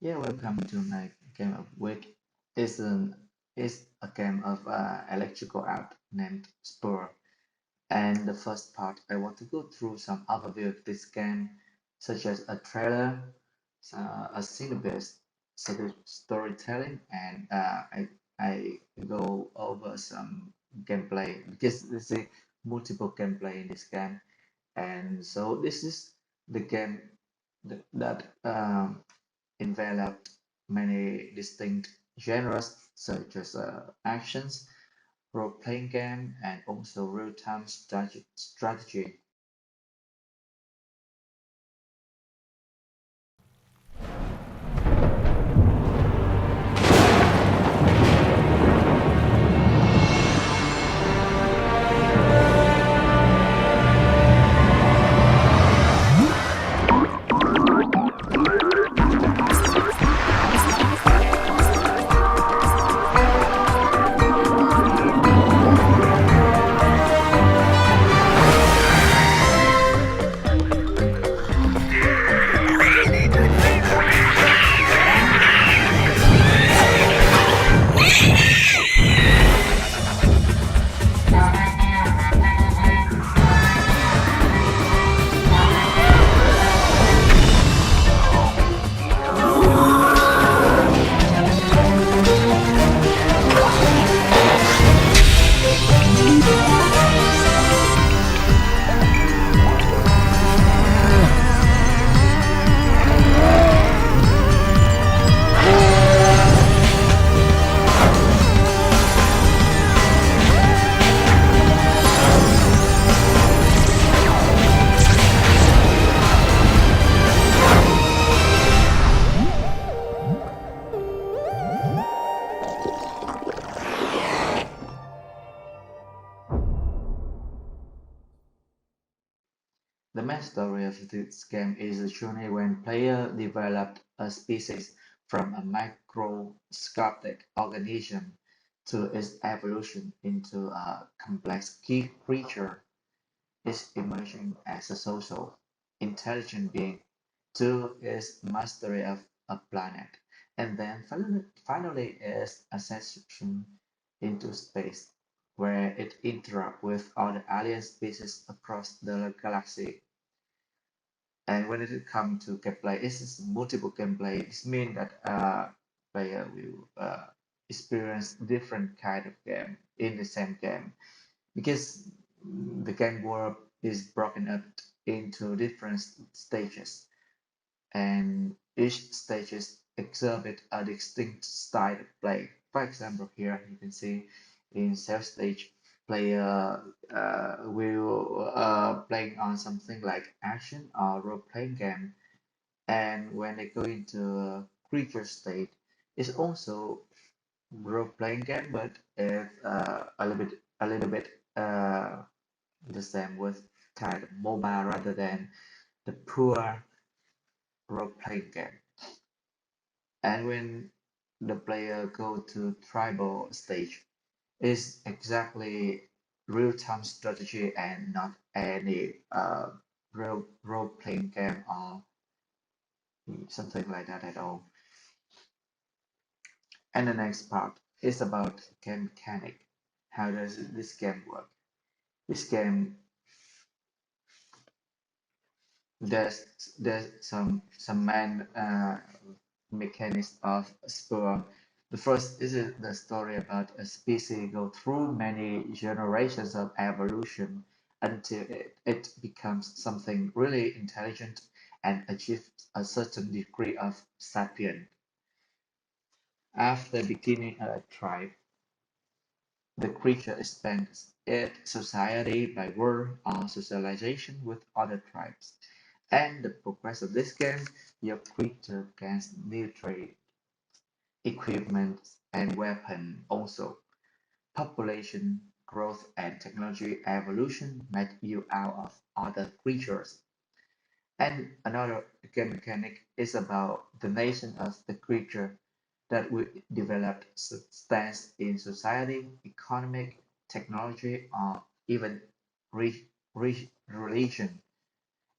Yeah, welcome to my game of week. It's an it's a game of electrical art named Spur. And the first part, I want to go through some overview of this game, such as a trailer, a scene-based storytelling, and I go over some gameplay because there's a multiple gameplay in this game, and so this is the game that enveloped many distinct genres such as actions, role-playing game, and also real-time strategy. The main story of this game is a journey when player developed a species from a microscopic organism to its evolution into a complex key creature is emerging as a social, intelligent being to its mastery of a planet, and then finally its ascension into space, where it interacts with other alien species across the galaxy. And when it comes to gameplay, it's just multiple gameplay. This means that player will experience different kind of game in the same game because the game world is broken up into different stages, and each stages exhibit a distinct style of play. For example, here you can see in self stage, player will playing on something like action or role playing game, and when they go into a creature state, it's also role playing game, but it's a little bit the same with kind of mobile rather than the pure role-playing game. And when the player go to tribal stage, it's exactly real-time strategy and not any role-playing game or something like that at all. And the next part is about game mechanic. How does this game work? This game there's there's some main mechanics of spore. The first is the story about a species go through many generations of evolution until it becomes something really intelligent and achieves a certain degree of sapient. After beginning a tribe, the creature expands its society by word or socialization with other tribes. And the progress of this game, your creature gains military equipment and weapon also. Population growth and technology evolution make you out of other creatures. And another game mechanic is about the nation of the creature that will develop stance in society, economic, technology, or even religion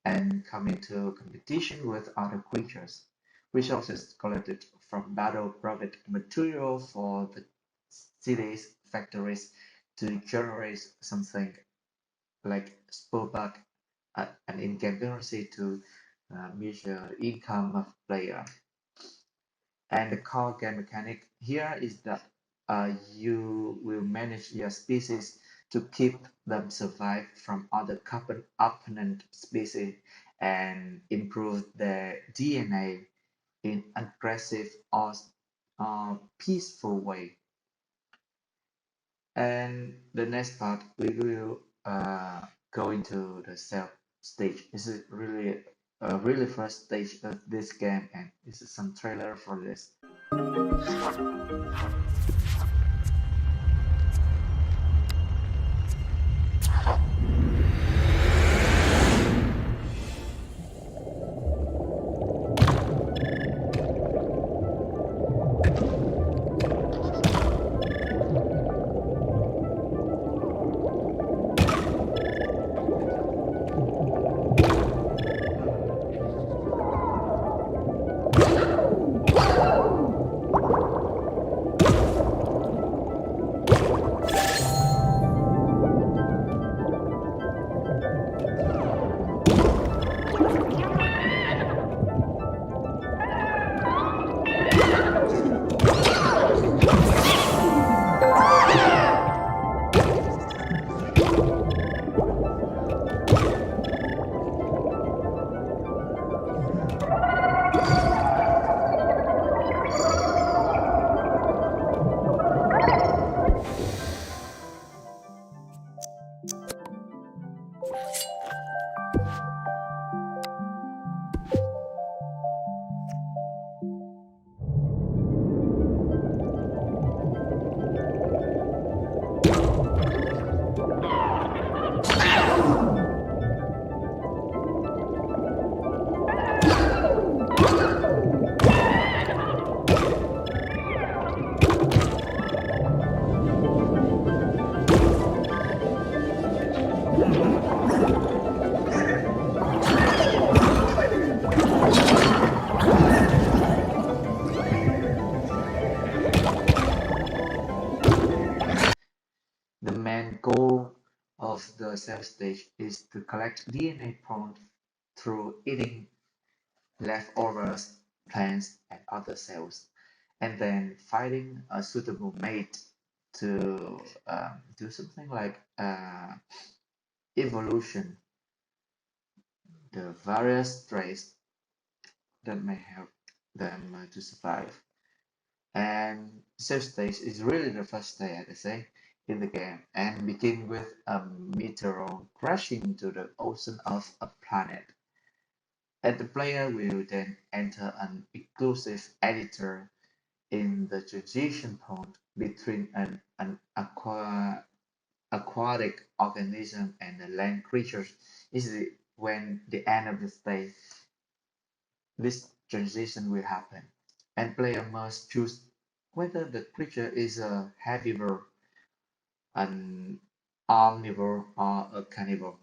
and come into competition with other creatures. resources collected from battle provide material for the city's factories to generate something like spellback, an in-game currency to measure income of player. And the core game mechanic here is that you will manage your species to keep them survive from other opponent species and improve their DNA in aggressive or peaceful way. And the next part, we will go into the self stage. This is really a really first stage of this game, and this is some trailer for this. The main goal of the cell stage is to collect DNA prone through eating leftovers, plants, and other cells, and then finding a suitable mate to do something like evolution, the various traits that may help them to survive. And save stage is really the first stage, I say, in the game, and begin with a meteor crashing into the ocean of a planet. And the player will then enter an exclusive editor in the transition point between an aquatic organism and a land creature. Is when the end of the stage, this transition will happen, and player must choose whether the creature is a herbivore, an omnivore, or a carnivore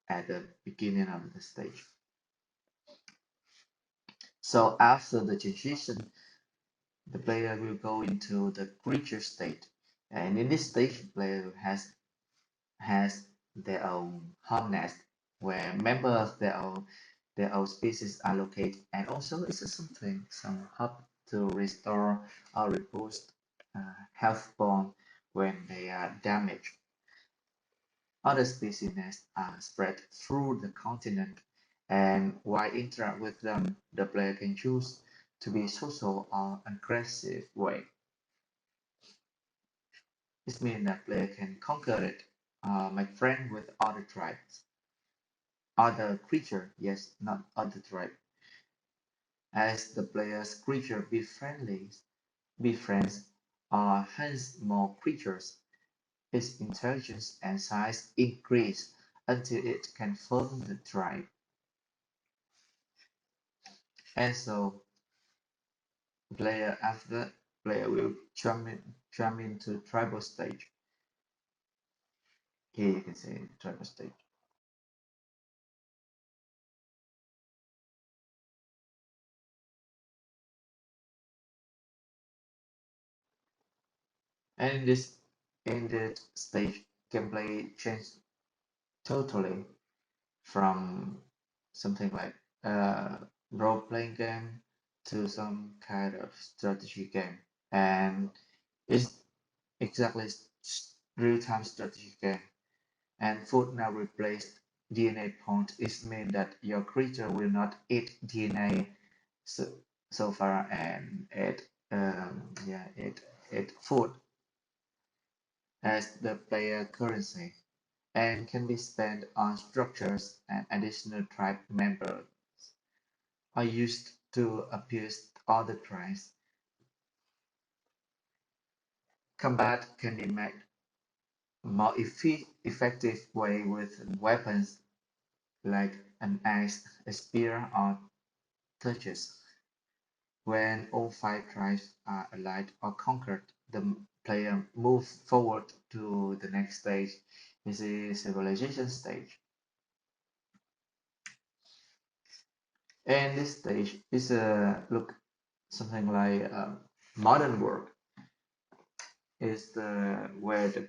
at the beginning of the stage. So after the transition, the player will go into the creature state, and in this stage, the player has their own home nest where members of their own species are located, and also it's something some hub to restore or reboost health bond when they are damaged. Other species nests are spread through the continent, and while interact with them, the player can choose to be social or aggressive way. This means that player can conquer it, make friends with other tribes, other creature, yes, not other tribe. As the player's creature befriends or hunts more creatures, its intelligence and size increase until it can form the tribe. And so player after that, player will jump into tribal stage. Here you can see tribal stage. And in this stage, gameplay changed totally from something like a role-playing game to some kind of strategy game. And it's exactly real-time strategy game. And food now replaced DNA points. It means that your creature will not eat DNA so far and eat food as the player currency and can be spent on structures and additional tribe members are used to appease other tribes. Combat can be made more effective way with weapons like an axe, a spear, or touches. When all five tribes are allied or conquered, the player moves forward to the next stage, is the civilization stage. And this stage is look something like modern world is where the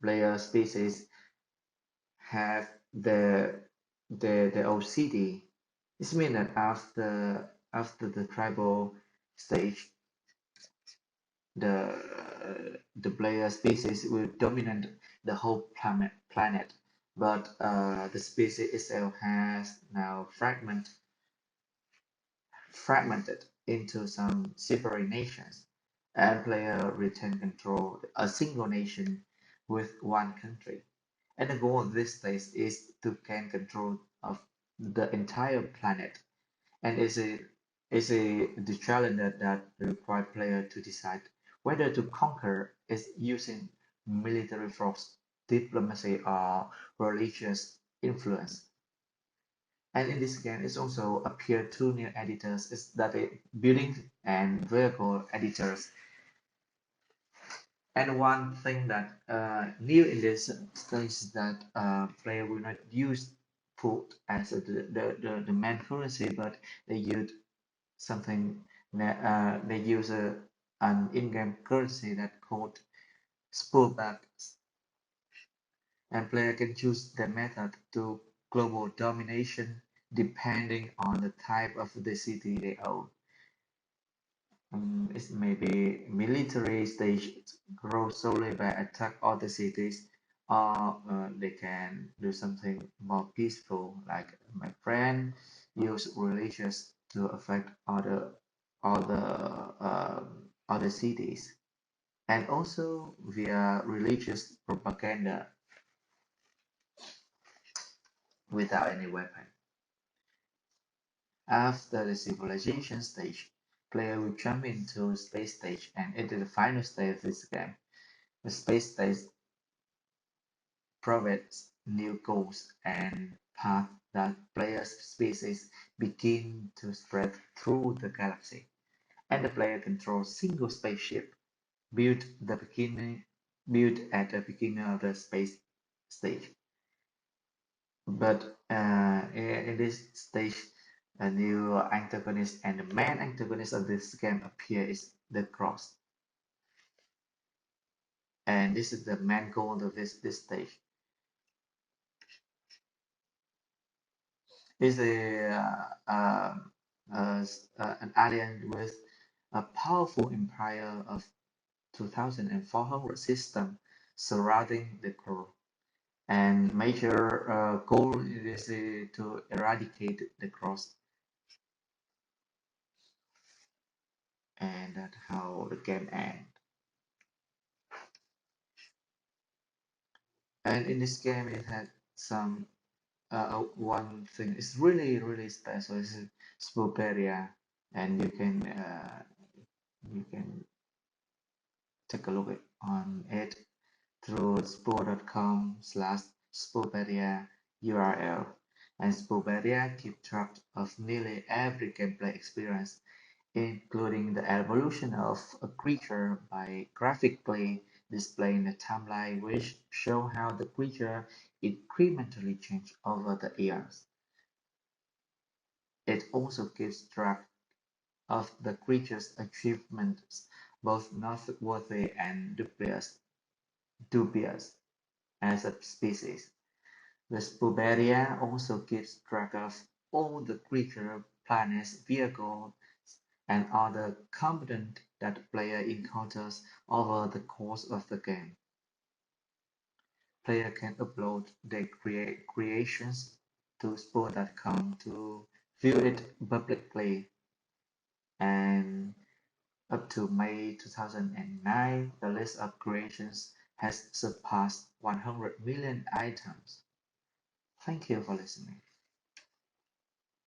player species have the OCD. This means that after the tribal stage, the player species will dominate the whole planet, but the species itself has now fragmented into some separate nations, and player retain control a single nation with one country. And the goal of this stage is to gain control of the entire planet, and is a the challenge that require player to decide whether to conquer is using military force, diplomacy, or religious influence. And in this game, it's also appeared two new editors, is that a building and vehicle editors. And one thing that new in this stage is that player will not use food as the main currency, but they use something they use an in-game currency that called spurbucks, and player can choose the method to global domination depending on the type of the city they own. It may be military stage grow solely by attack other cities, or they can do something more peaceful, like my friend use religious to affect other cities, and also via religious propaganda without any weapon. After the civilization stage, player will jump into space stage and enter the final stage of this game. The space stage provides new goals and paths that player's species begin to spread through the galaxy, and the player controls single spaceship built built at the beginning of the space stage. But in this stage, a new antagonist and the main antagonist of this game appear is the Cross, and this is the main goal of this stage. Is an alien with a powerful empire of 2,400 systems surrounding the core. And major goal is to eradicate the cross, and that's how the game ends. And in this game, it had some one thing is really special is Spoperia, and you can take a look on it through spore.com/Spopedia URL. And Spopedia keep track of nearly every gameplay experience, including the evolution of a creature by graphically displaying a timeline which show how the creature incrementally changed over the years. It also keeps track of the creature's achievements both noteworthy and dubious as a species. The Spuberia also keeps track of all the creatures, planets, vehicles, and other components that the player encounters over the course of the game. Player can upload their creations to Spur.com to view it publicly, and up to May 2009, the list of creations has surpassed 100 million items. Thank you for listening.